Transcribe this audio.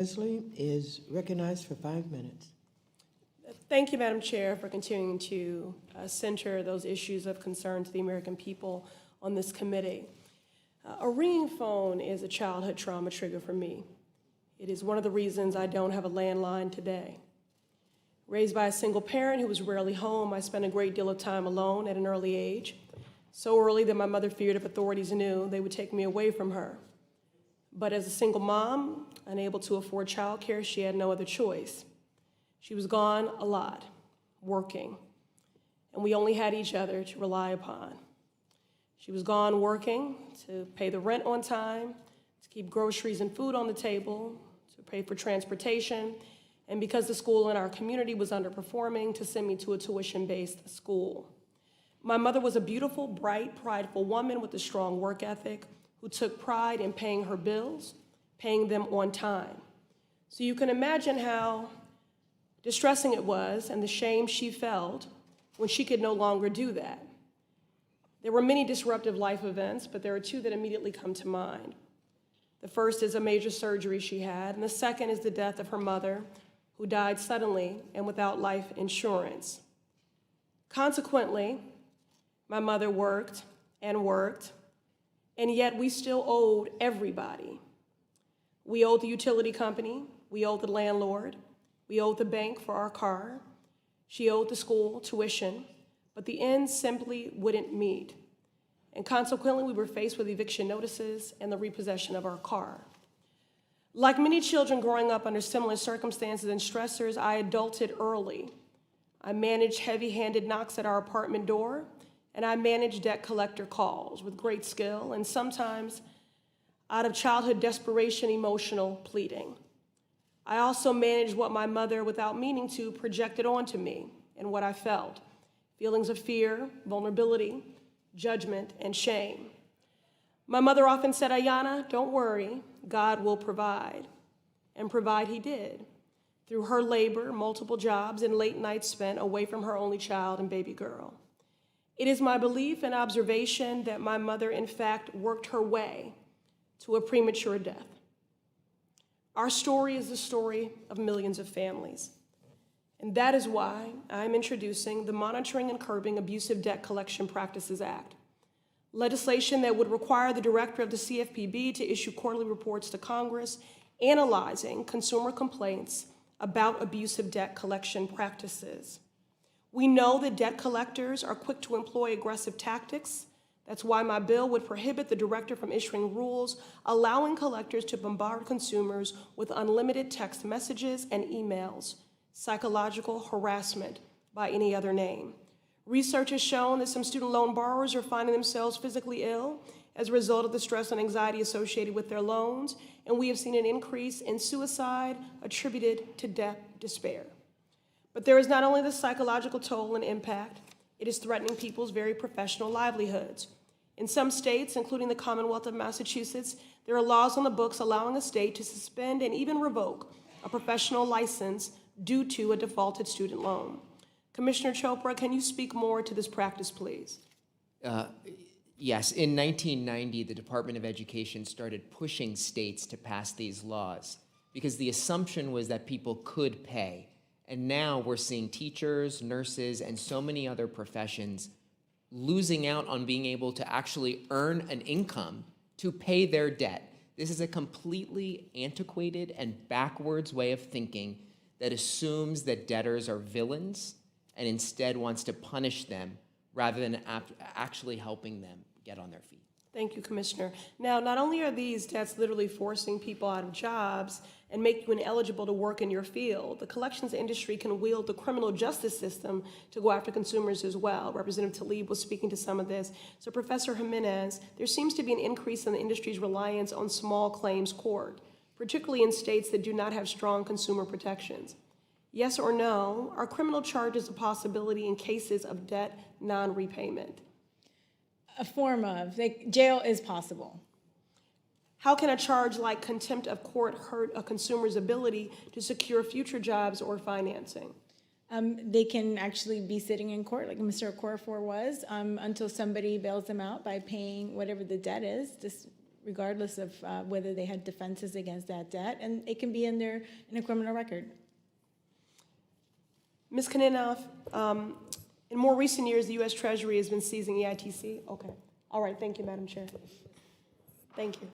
Pressley is recognized for 5 minutes. Thank you, Madam Chair, for continuing to center those issues of concern to the American people on this committee. A ringing phone is a childhood trauma trigger for me. It is one of the reasons I don't have a landline today. Raised by a single parent who was rarely home, I spent a great deal of time alone at an early age, so early that my mother feared if authorities knew, they would take me away from her. But as a single mom, unable to afford childcare, she had no other choice. She was gone a lot, working, and we only had each other to rely upon. She was gone working to pay the rent on time, to keep groceries and food on the table, to pay for transportation, and because the school in our community was underperforming, to send me to a tuition-based school. My mother was a beautiful, bright, prideful woman with a strong work ethic who took pride in paying her bills, paying them on time. So you can imagine how distressing it was and the shame she felt when she could no longer do that. There were many disruptive life events, but there are two that immediately come to mind. The first is a major surgery she had, and the second is the death of her mother, who died suddenly and without life insurance. Consequently, my mother worked, and yet we still owed everybody. We owed the utility company, we owed the landlord, we owed the bank for our car, she owed the school tuition, but the ends simply wouldn't meet. And consequently, we were faced with eviction notices and the repossession of our car. Like many children growing up under similar circumstances and stressors, I adulted early. I managed heavy-handed knocks at our apartment door, and I managed debt collector calls with great skill and sometimes, out of childhood desperation, emotional pleading. I also managed what my mother, without meaning to, projected onto me and what I felt, feelings of fear, vulnerability, judgment, and shame. My mother often said, "Ayanna, don't worry, God will provide." And provide he did, through her labor, multiple jobs, and late nights spent away from her only child and baby girl. It is my belief and observation that my mother, in fact, worked her way to a premature death. Our story is the story of millions of families. And that is why I'm introducing the Monitoring and Curbing Abusive Debt Collection Practices Act, legislation that would require the director of the CFPB to issue quarterly reports to Congress analyzing consumer complaints about abusive debt collection practices. We know that debt collectors are quick to employ aggressive tactics. That's why my bill would prohibit the director from issuing rules allowing collectors to bombard consumers with unlimited text messages and emails, psychological harassment by any other name. Research has shown that some student loan borrowers are finding themselves physically ill as a result of the stress and anxiety associated with their loans, and we have seen an increase in suicide attributed to debt despair. But there is not only the psychological toll and impact, it is threatening people's very professional livelihoods. In some states, including the Commonwealth of Massachusetts, there are laws on the books allowing a state to suspend and even revoke a professional license due to a defaulted student loan. Commissioner Chopra, can you speak more to this practice, please? Yes, in 1990, the Department of Education started pushing states to pass these laws because the assumption was that people could pay. And now we're seeing teachers, nurses, and so many other professions losing out on being able to actually earn an income to pay their debt. This is a completely antiquated and backwards way of thinking that assumes that debtors are villains and instead wants to punish them rather than actually helping them get on their feet. Thank you, Commissioner. Now, not only are these debts literally forcing people out of jobs and make you ineligible to work in your field, the collections industry can wield the criminal justice system to go after consumers as well. Representative Tlaib was speaking to some of this. So, Professor Jimenez, there seems to be an increase in the industry's reliance on small claims court, particularly in states that do not have strong consumer protections. Yes or no, are criminal charges a possibility in cases of debt non-repayment? A form of, jail is possible. How can a charge like contempt of court hurt a consumer's ability to secure future jobs or financing? They can actually be sitting in court, like Mr. Okorafor was, until somebody bails them out by paying whatever the debt is. Just regardless of whether they had defenses against that debt, and it can be in a criminal record. Ms. Kaninoff, in more recent years, the U.S. Treasury has been seizing EITC. Okay. All right. Thank you, Madam Chair. Thank you.